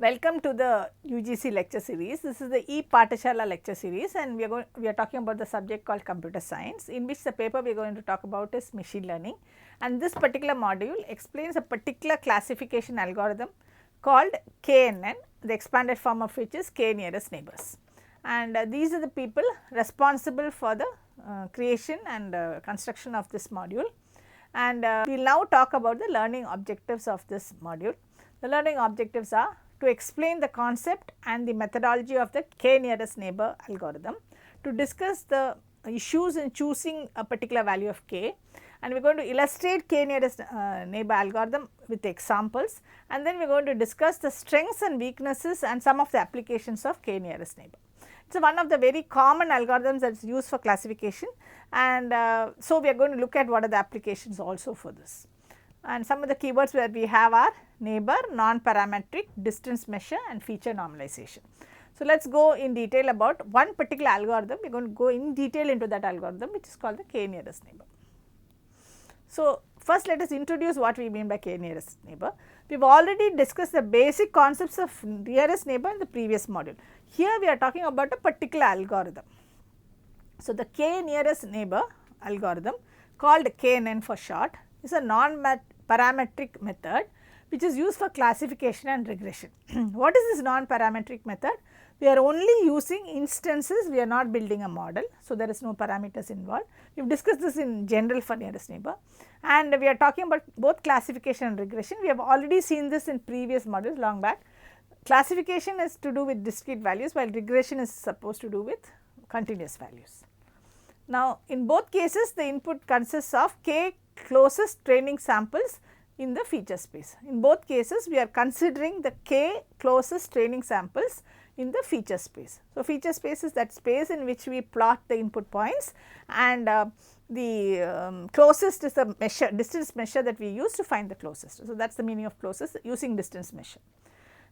Welcome to the UGC lecture series. This is the E-Pathashala lecture series and we are talking about the subject called computer science, in which the paper we are going to talk about is machine learning, and this particular module explains a particular classification algorithm called KNN, the expanded form of which is K-nearest neighbors. And these are the people responsible for the creation and construction of this module, and we will now talk about the learning objectives of this module. The learning objectives are to explain the concept and the methodology of the K-nearest neighbor algorithm, to discuss the issues in choosing a particular value of k, and we are going to illustrate K-nearest neighbor algorithm with examples, and then we are going to discuss the strengths and weaknesses and some of the applications of K-nearest neighbor. It is one of the very common algorithms that is used for classification, and so we are going to look at what are the applications also for this. And some of the keywords where we have are neighbor, non-parametric, distance measure and feature normalization. So, let us go in detail about one particular algorithm. We are going to go in detail into that algorithm, which is called the K-nearest neighbor. So, first let us introduce what we mean by K-nearest neighbor. We have already discussed the basic concepts of nearest neighbor in the previous module. Here we are talking about a particular algorithm. So, the K-nearest neighbor algorithm, called KNN for short, is a non-parametric method which is used for classification and regression. What is this non-parametric method? We are only using instances, we are not building a model. So, there is no parameters involved. We have discussed this in general for nearest neighbor, and we are talking about both classification and regression. We have already seen this in previous modules long back. Classification is to do with discrete values, while regression is supposed to do with continuous values. Now, in both cases the input consists of k closest training samples in the feature space. In both cases we are considering the k closest training samples in the feature space. So, feature space is that space in which we plot the input points, and the closest is the measure, distance measure that we use to find the closest. So, that is the meaning of closest, using distance measure.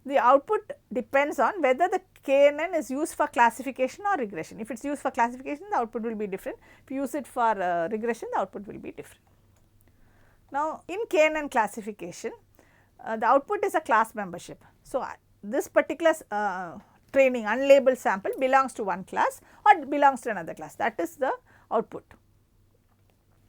The output depends on whether the KNN is used for classification or regression. If it is used for classification, the output will be different. If you use it for regression, the output will be different. Now, in KNN classification, the output is a class membership. So, this particular training unlabeled sample belongs to one class or belongs to another class, that is the output.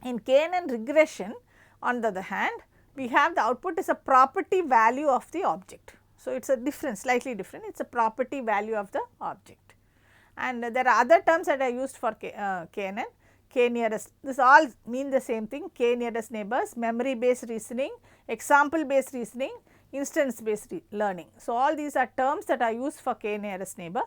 In KNN regression, on the other hand, we have the output is a property value of the object. So, it is a different, slightly different, it is a property value of the object. And there are other terms that are used for KNN. K-nearest, this all mean the same thing: K-nearest neighbors, memory based reasoning, example based reasoning, instance based learning. So, all these are terms that are used for K-nearest neighbor.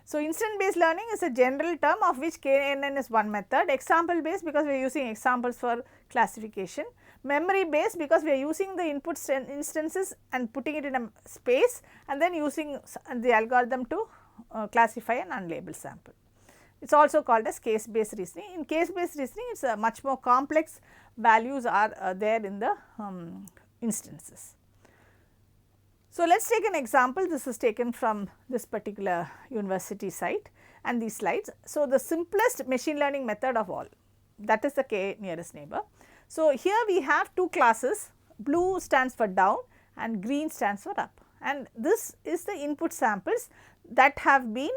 So, instance based learning is a general term of which KNN is one method, example based because we are using examples for classification, memory based because we are using the input instances and putting it in a space and then using the algorithm to classify an unlabeled sample. It is also called as case based reasoning. In case based reasoning, it is a much more complex values are there in the instances. So, let us take an example. This is taken from this particular university site and these slides. So, the simplest machine learning method of all, that is the K-nearest neighbor. So, here we have two classes, blue stands for down and green stands for up, and this is the input samples that have been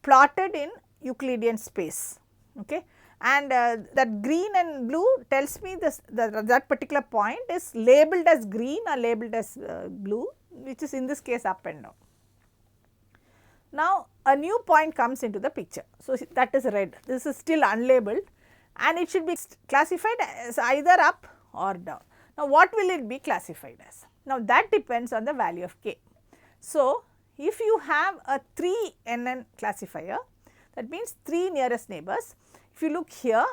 plotted in Euclidean space, okay. And that green and blue tells me this, that particular point is labeled as green or labeled as blue, which is in this case up and down. Now, a new point comes into the picture. So, that is red, this is still unlabeled and it should be classified as either up or down. Now, what will it be classified as? Now, that depends on the value of k. So, if you have a 3NN classifier, that means 3 nearest neighbors. If you look here,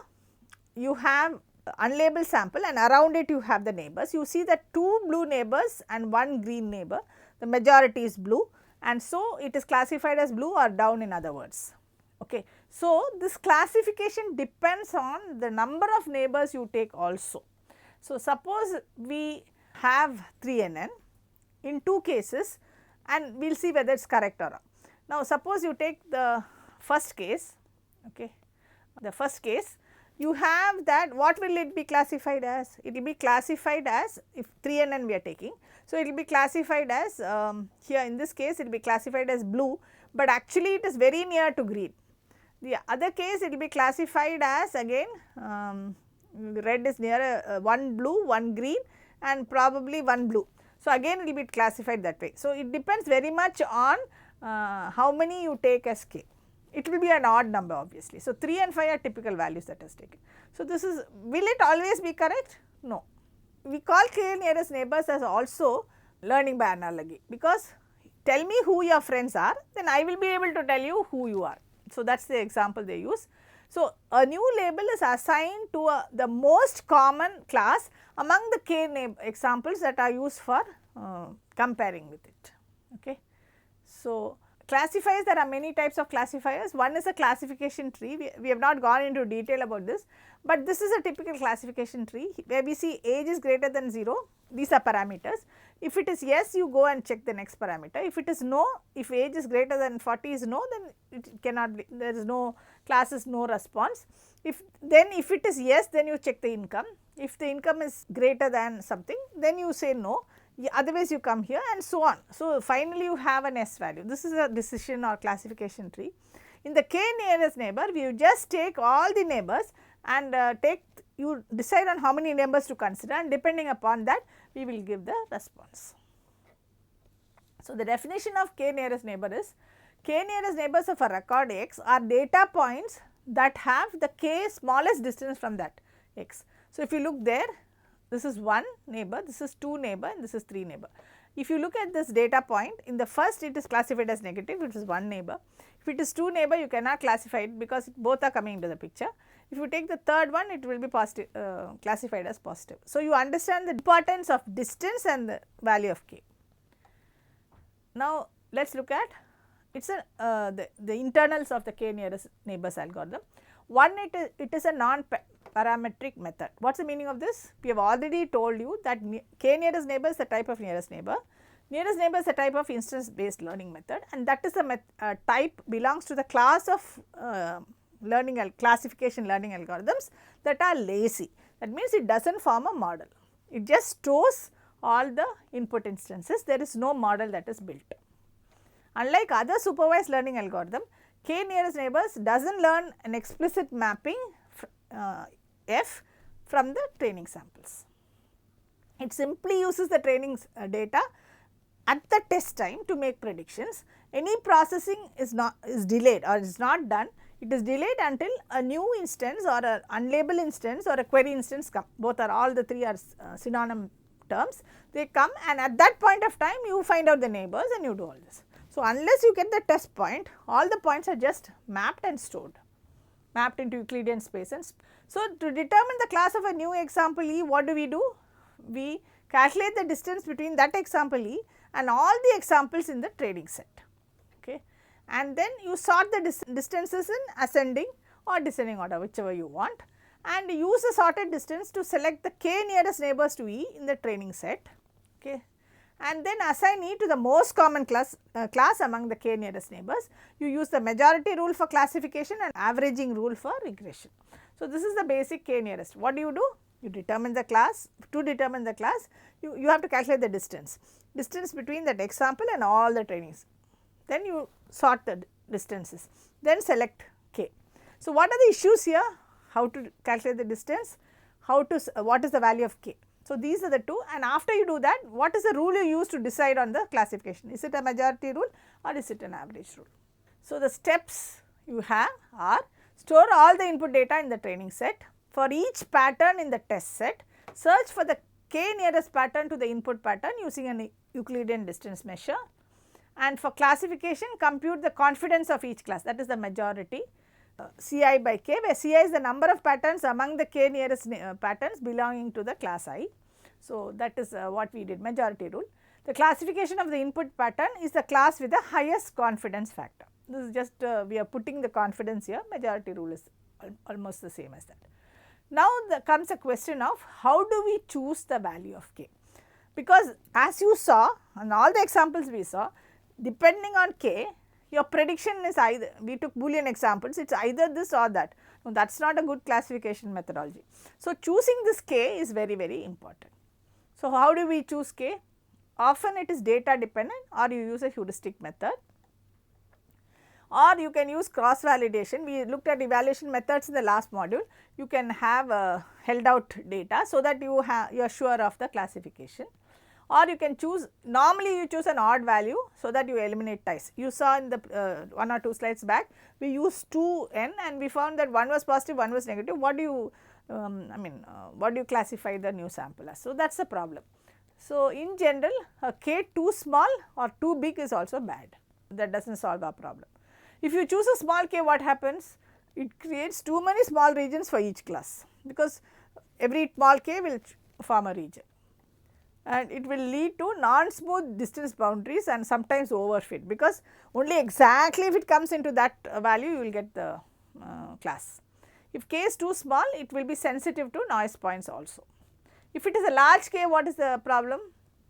you have unlabeled sample and around it you have the neighbors. You see that 2 blue neighbors and 1 green neighbor, the majority is blue, and so it is classified as blue or down, in other words. Okay. So, this classification depends on the number of neighbors you take also. So, suppose we have 3NN in 2 cases and we will see whether it is correct or wrong. Now, suppose you take the first case, okay. The first case, you have that, what will it be classified as? It will be classified as, if 3 and n we are taking. So, it will be classified as here in this case it will be classified as blue, but actually it is very near to green. The other case it will be classified as again red is near one blue, one green and probably one blue. So, again it will be classified that way. So, it depends very much on how many you take as k. It will be an odd number obviously. So, 3 and 5 are typical values that is taken. So, this is, will it always be correct? No. We call k nearest neighbors as also learning by analogy, because tell me who your friends are, then I will be able to tell you who you are. So, that is the example they use. So, a new label is assigned to the most common class among the k examples that are used for comparing with it. Okay. So, classifiers, there are many types of classifiers. One is a classification tree, we have not gone into detail about this, but this is a typical classification tree where we see age is greater than 0, these are parameters. If it is yes, you go and check the next parameter. If it is no, if age is greater than 40 is no, then it cannot be, there is no class is no response. If it is yes, then you check the income. If the income is greater than something, then you say no. Otherwise you come here and so on. So, finally you have an S value. This is a decision or classification tree. In the k nearest neighbor, we just take all the neighbors and you decide on how many neighbors to consider, and depending upon that we will give the response. So, the definition of k nearest neighbor is, k nearest neighbors of a record x are data points that have the k smallest distance from that x. So, if you look there, this is 1 neighbor, this is 2 neighbor and this is 3 neighbor. If you look at this data point, in the first it is classified as negative, it is 1 neighbor. If it is 2 neighbor, you cannot classify it because both are coming into the picture. If you take the third one, it will be positive, classified as positive. So, you understand the importance of distance and the value of k. Now, let us look at it is the internals of the k nearest neighbors algorithm. One, it is a non-parametric method. What is the meaning of this? We have already told you that k nearest neighbor is the type of nearest neighbor. Nearest neighbor is a type of instance based learning method, and that is the type belongs to the class of classification learning algorithms that are lazy. That means it does not form a model, it just stores all the input instances, there is no model that is built. Unlike other supervised learning algorithm, k nearest neighbors does not learn an explicit mapping f from the training samples. It simply uses the training data at the test time to make predictions. Any processing is delayed or is not done. It is delayed until a new instance or an unlabeled instance or a query instance come. Both are, all the three are synonym terms. They come, and at that point of time you find out the neighbors and you do all this. So, unless you get the test point, all the points are just mapped and stored, mapped into Euclidean space. And so, to determine the class of a new example E, what do? We calculate the distance between that example E and all the examples in the training set. Okay. And then you sort the distances in ascending or descending order, whichever you want, and use a sorted distance to select the k nearest neighbors to E in the training set. Okay. And then assign E to the most common class among the k nearest neighbors. You use the majority rule for classification and averaging rule for regression. So, this is the basic k nearest. What do? You determine the class. To determine the class, you have to calculate the distance between that example and all the trainings. Then you sort the distances, then select k. So, what are the issues here? How to calculate the distance, what is the value of k. So, these are the two, and after you do that, what is the rule you use to decide on the classification? Is it a majority rule or is it an average rule? So, the steps you have are: store all the input data in the training set. For each pattern in the test set, search for the k nearest pattern to the input pattern using an Euclidean distance measure. And for classification, compute the confidence of each class, that is the majority, Ci by k, where Ci is the number of patterns among the k nearest patterns belonging to the class I. So, that is what we did, majority rule. The classification of the input pattern is the class with the highest confidence factor. This is just we are putting the confidence here, majority rule is almost the same as that. Now, comes a question of how do we choose the value of k, because as you saw and all the examples we saw, depending on k, your prediction is either, we took Boolean examples, it is either this or that. No, that is not a good classification methodology. So, choosing this k is very, very important. So, how do we choose k? Often it is data dependent, or you use a heuristic method, or you can use cross validation. We looked at evaluation methods in the last module. You can have held out data, so that you are sure of the classification, or you can choose, normally you choose an odd value, so that you eliminate ties. You saw in the 1 or 2 slides back, we used 2n and we found that one was positive, one was negative. What do you what do you classify the new sample as? So, that is the problem. So, in general, a k too small or too big is also bad, that does not solve our problem. If you choose a small k, what happens? It creates too many small regions for each class, because every small k will form a region, and it will lead to non-smooth distance boundaries and sometimes overfit, because only exactly if it comes into that value you will get the class. If k is too small, it will be sensitive to noise points also. If it is a large k, what is the problem?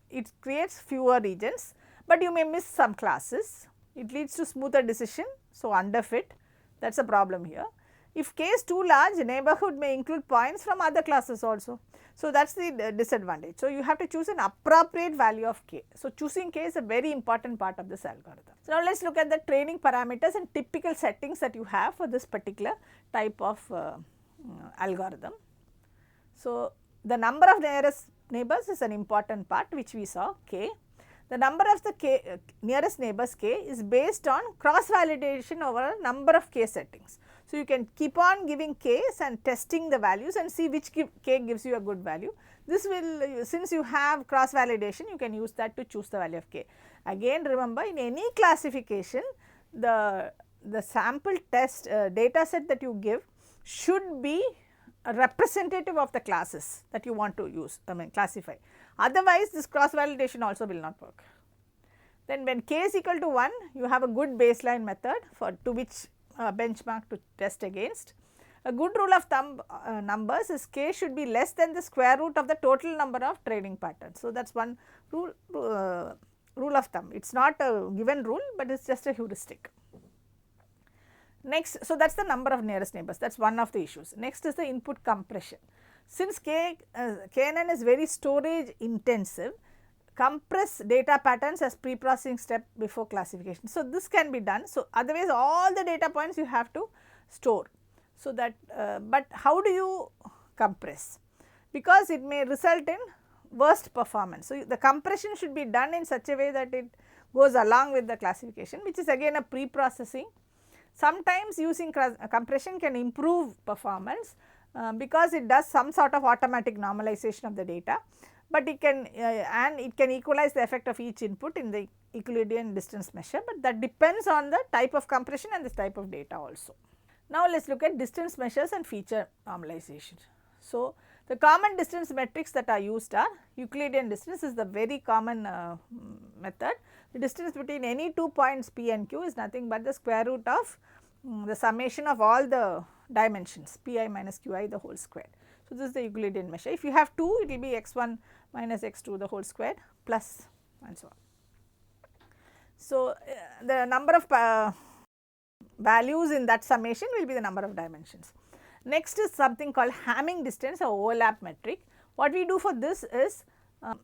It creates fewer regions, but you may miss some classes. It leads to smoother decision, so underfit, that is a problem here. If k is too large, neighborhood may include points from other classes also. So, that is the disadvantage. So, you have to choose an appropriate value of k. So, choosing k is a very important part of this algorithm. So, now let us look at the training parameters and typical settings that you have for this particular type of algorithm. So, the number of nearest neighbors is an important part, which we saw k. The number of the nearest neighbors k is based on cross validation over a number of k settings. So, you can keep on giving k's and testing the values and see which k gives you a good value. This will, since you have cross validation, you can use that to choose the value of k. Again, remember, in any classification, the sample test data set that you give should be a representative of the classes that you want to use, classify. Otherwise, this cross validation also will not work. Then when k is equal to 1, you have a good baseline method for to which benchmark to test against. A good rule of thumb numbers is k should be less than the square root of the total number of training patterns. So, that is one rule of thumb. It is not a given rule, but it is just a heuristic. Next, so that is the number of nearest neighbors, that is one of the issues. Next is the input compression. Since KNN is very storage intensive, compress data patterns as pre-processing step before classification. So, this can be done. So, otherwise all the data points you have to store. So, that but how do you compress? Because it may result in worst performance. So, the compression should be done in such a way that it goes along with the classification, which is again a pre-processing. Sometimes using compression can improve performance because it does some sort of automatic normalization of the data, but it can and it can equalize the effect of each input in the Euclidean distance measure, but that depends on the type of compression and the type of data also. Now, let us look at distance measures and feature normalization. So, the common distance metrics that are used are Euclidean distance is the very common method. The distance between any 2 points p and q is nothing but the square root of the summation of all the dimensions pi minus qi the whole square. So, this is the Euclidean measure. If you have 2, it will be x1 minus x2 the whole square plus and so on. So, the number of values in that summation will be the number of dimensions. Next is something called Hamming distance or overlap metric. What we do for this is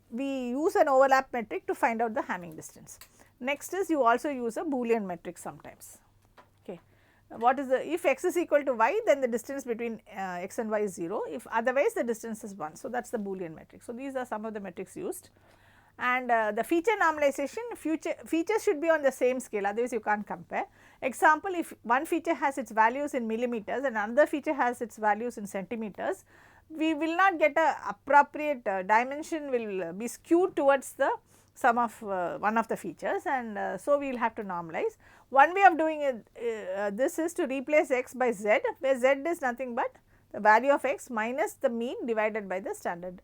we use an overlap metric to find out the Hamming distance. Next is you also use a Boolean metric sometimes. Okay. What is the, if x is equal to y, then the distance between x and y is 0, if otherwise the distance is 1. So, that is the Boolean metric. So, these are some of the metrics used. And the feature normalization, features should be on the same scale, otherwise you can't compare. Example, if one feature has its values in millimeters and another feature has its values in centimeters, we will not get a appropriate dimension will be skewed towards the sum of one of the features, and so we will have to normalize. One way of doing it, this is to replace x by z, where z is nothing but the value of x minus the mean divided by the standard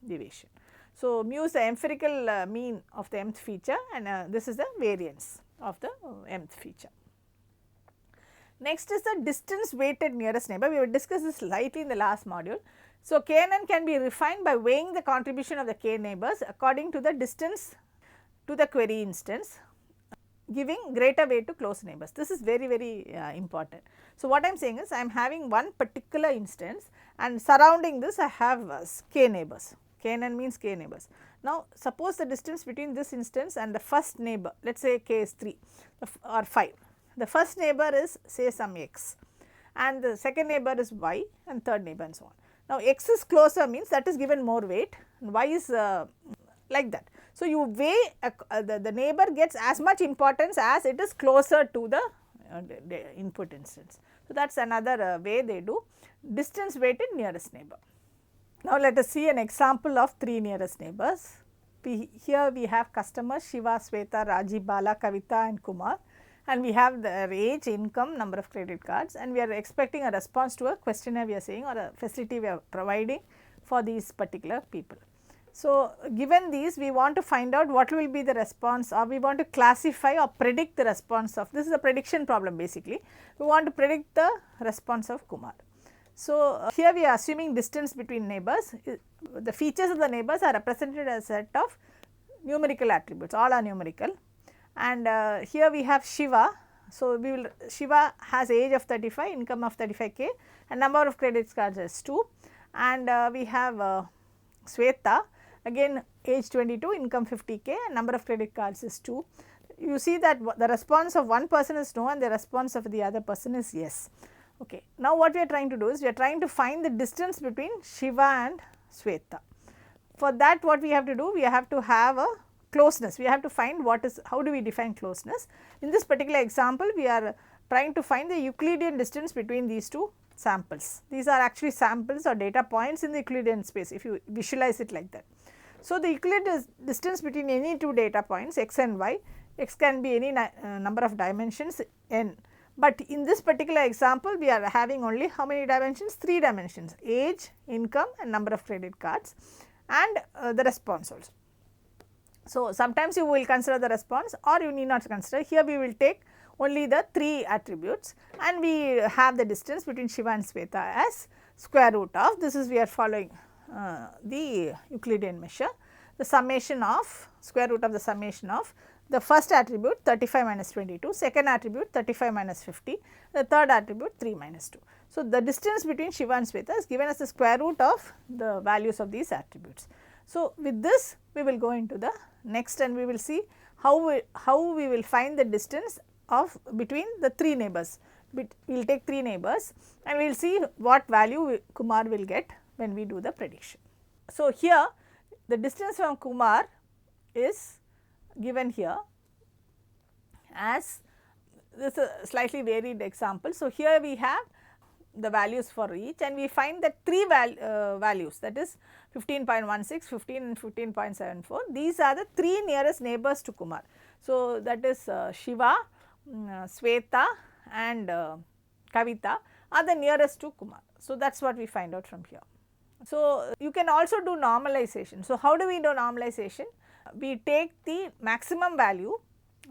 deviation. So, mu is the empirical mean of the mth feature, and this is the variance of the mth feature. Next is the distance weighted nearest neighbor. We have discussed this slightly in the last module. So, KNN can be refined by weighing the contribution of the k neighbors according to the distance to the query instance. giving greater weight to close neighbors. This is very important. So, what I am saying is I am having one particular instance and surrounding this I have k neighbors, KNN means k neighbors. Now, suppose the distance between this instance and the first neighbor, let us say k is 3 or 5. The first neighbor is say some x and the second neighbor is y and third neighbor and so on. Now, x is closer means that is given more weight and y is like that. So, you weigh the neighbor gets as much importance as it is closer to the input instance. So, that is another way they do distance weighted nearest neighbor. Now, let us see an example of 3 nearest neighbors. Here we have customers Shiva, Sweta, Raji, Bala, Kavita and Kumar, and we have their age, income, number of credit cards, and we are expecting a response to a questionnaire we are saying or a facility we are providing for these particular people. So, given these we want to find out what will be the response, or we want to classify or predict the response of, this is a prediction problem basically, we want to predict the response of Kumar. So, here we are assuming distance between neighbors, the features of the neighbors are represented as a set of numerical attributes, all are numerical, and here we have Shiva. So, we will Shiva has age of 35, income of 35k and number of credit cards is 2, and we have Sweta, again age 22, income 50k and number of credit cards is 2. You see that the response of one person is no and the response of the other person is yes. Okay. Now, what we are trying to do is we are trying to find the distance between Shiva and Sweta. For that what we have to do, we have to have a closeness, we have to find what is, how do we define closeness. In this particular example, we are trying to find the Euclidean distance between these two samples. These are actually samples or data points in the Euclidean space if you visualize it like that. So, the Euclidean distance between any two data points x and y, x can be any number of dimensions n. But in this particular example, we are having only how many dimensions? 3 dimensions, age, income and number of credit cards and the response also. So, sometimes you will consider the response or you need not consider. Here we will take only the 3 attributes and we have the distance between Shiva and Sweta as square root of, this is we are following the Euclidean measure, the summation of square root of the summation of the first attribute 35 minus 22, second attribute 35 minus 50, the third attribute 3 minus 2. So, the distance between Shiva and Sweta is given as the square root of the values of these attributes. So, with this we will go into the next and we will see how we will find the distance of between the 3 neighbors. We will take 3 neighbors and we will see what value Kumar will get when we do the prediction. So, here the distance from Kumar is given here as this is a slightly varied example. So, here we have the values for each and we find that 3 values, that is 15.16, 15 and 15.74. These are the 3 nearest neighbors to Kumar. So, that is Shiva, Sweta and Kavita are the nearest to Kumar. So, that is what we find out from here. So, you can also do normalization. So, how do we do normalization? We take the maximum value,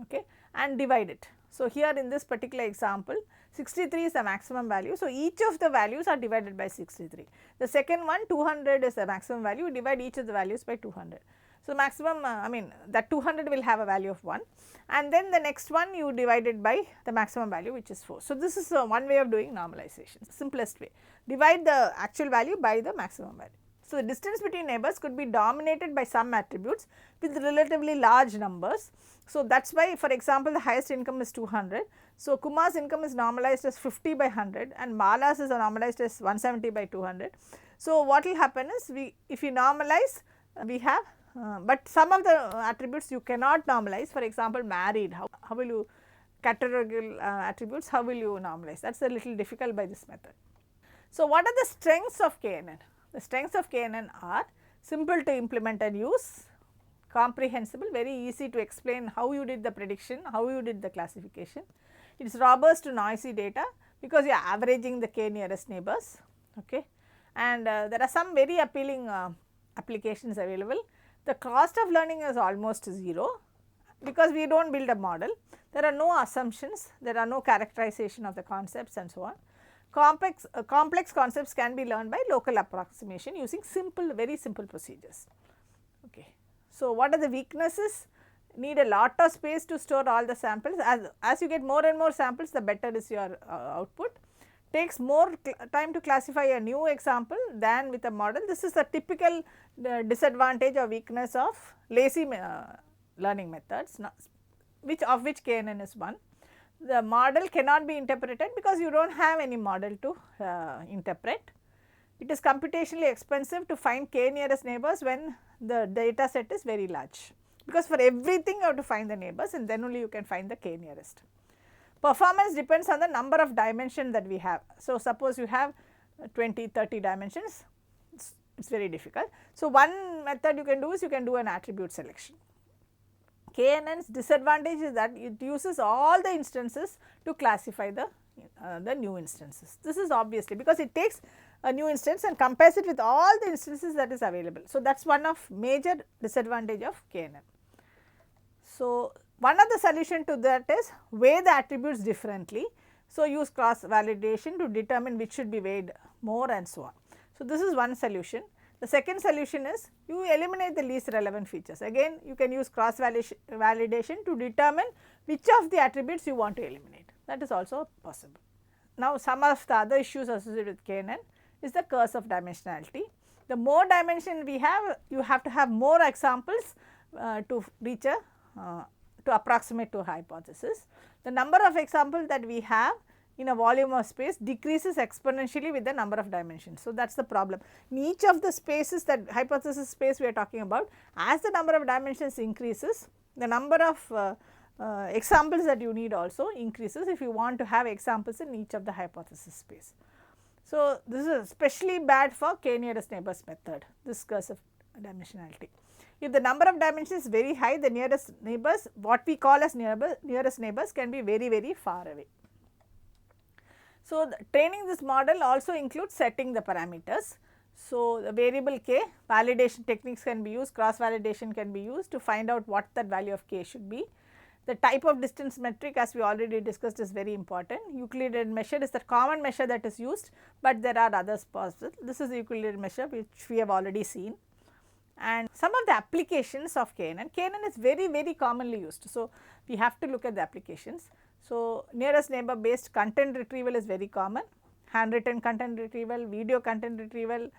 okay, and divide it. So, here in this particular example 63 is the maximum value. So, each of the values are divided by 63. The second one 200 is the maximum value, you divide each of the values by 200. So, maximum that 200 will have a value of 1 and then the next one you divide it by the maximum value which is 4. So, this is one way of doing normalization, simplest way, divide the actual value by the maximum value. So, the distance between neighbors could be dominated by some attributes with relatively large numbers. So, that is why for example, the highest income is 200. So, Kumar's income is normalized as 50 by 100 and Bala's is normalized as 170 by 200. So, what will happen is if we normalize we have but some of the attributes you cannot normalize, for example, married, how will you categorical attributes, how will you normalize, that is a little difficult by this method. So, what are the strengths of KNN? The strengths of KNN are simple to implement and use, comprehensible, very easy to explain how you did the prediction, how you did the classification. It is robust to noisy data because you are averaging the k nearest neighbors, okay. And there are some very appealing applications available. The cost of learning is almost 0 because we do not build a model. There are no assumptions, there are no characterization of the concepts and so on. Complex concepts can be learned by local approximation using simple, very simple procedures. Okay. So, what are the weaknesses? need a lot of space to store all the samples. As you get more and more samples, the better is your output. Takes more time to classify a new example than with a model. This is a typical disadvantage or weakness of lazy learning methods, which KNN is one. The model cannot be interpreted because you do not have any model to interpret. It is computationally expensive to find k-nearest neighbors when the data set is very large, because for everything you have to find the neighbors and then only you can find the k-nearest. Performance depends on the number of dimensions that we have. So, suppose you have 20, 30 dimensions, it is very difficult. So, one method you can do is you can do an attribute selection. KNN's disadvantage is that it uses all the instances to classify the new instances. This is obviously because it takes a new instance and compares it with all the instances that is available. So, that is one of major disadvantage of KNN. So, one of the solution to that is weigh the attributes differently. So, use cross validation to determine which should be weighed more and so on. So, this is one solution. The second solution is you eliminate the least relevant features. Again, you can use cross validation to determine which of the attributes you want to eliminate. That is also possible. Now, some of the other issues associated with KNN is the curse of dimensionality. The more dimension we have, you have to have more examples to reach a to approximate to a hypothesis. The number of examples that we have in a volume of space decreases exponentially with the number of dimensions. So, that is the problem. In each of the spaces, that hypothesis space we are talking about, as the number of dimensions increases, the number of examples that you need also increases if you want to have examples in each of the hypothesis space. So, this is especially bad for k-nearest neighbors method, this curse of dimensionality. If the number of dimensions is very high, the nearest neighbors, what we call as nearest neighbors, can be very, very far away. So, training this model also includes setting the parameters. So, the variable k, validation techniques can be used, cross validation can be used to find out what that value of k should be. The type of distance metric, as we already discussed, is very important. Euclidean measure is the common measure that is used, but there are others possible. This is the Euclidean measure which we have already seen. And some of the applications of KNN is very, very commonly used. So, we have to look at the applications. So, nearest neighbor based content retrieval is very common, handwritten content retrieval, video content retrieval.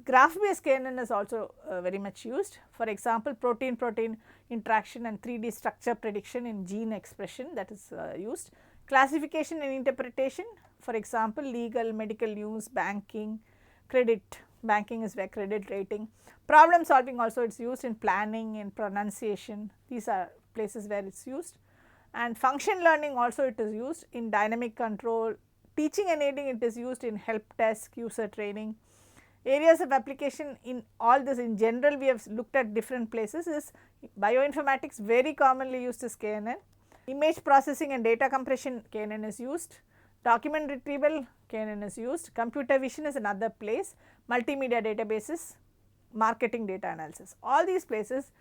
Graph based KNN is also very much used. For example, protein-protein interaction and 3D structure prediction in gene expression, that is used. Classification and interpretation, for example, legal, medical news, banking, credit. Banking is where credit rating. Problem solving also it is used in planning, in pronunciation, these are places where it is used. And function learning also it is used in dynamic control, teaching and aiding it is used in help desk, user training. Areas of application in all this in general we have looked at different places is bioinformatics, very commonly used is KNN. Image processing and data compression, KNN is used. Document retrieval, KNN is used. Computer vision is another place. Multimedia databases, marketing data analysis, all these places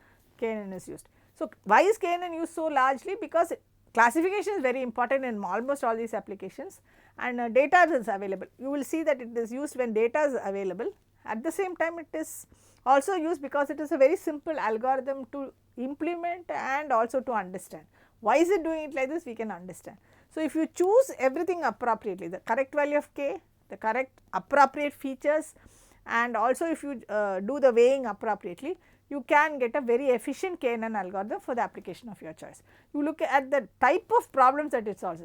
KNN is used. So, why is KNN used so largely? Because classification is very important in almost all these applications and data is available. You will see that it is used when data is available. At the same time, it is also used because it is a very simple algorithm to implement and also to understand. Why is it doing it like this? We can understand. So, if you choose everything appropriately, the correct value of k, the correct appropriate features, and also if you do the weighing appropriately, you can get a very efficient KNN algorithm for the application of your choice. You look at the type of problems that it solves.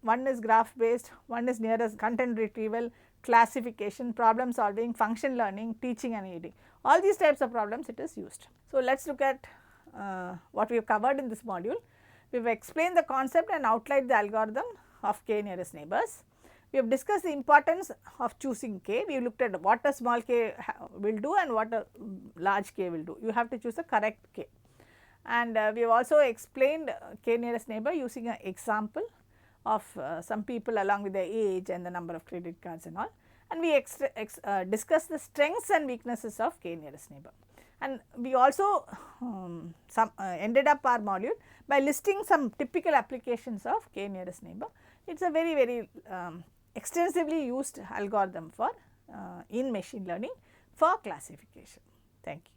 One is graph based, one is nearest content retrieval, classification, problem solving, function learning, teaching and aiding. All these types of problems it is used. So, let us look at what we have covered in this module. We have explained the concept and outlined the algorithm of k-nearest neighbors. We have discussed the importance of choosing k. We looked at what a small k will do and what a large k will do. You have to choose the correct k. And we have also explained k-nearest neighbor using an example of some people along with their age and the number of credit cards and all. And we discussed the strengths and weaknesses of k-nearest neighbor. And we also ended up our module by listing some typical applications of k-nearest neighbor. It is a very, very extensively used algorithm for in machine learning for classification. Thank you.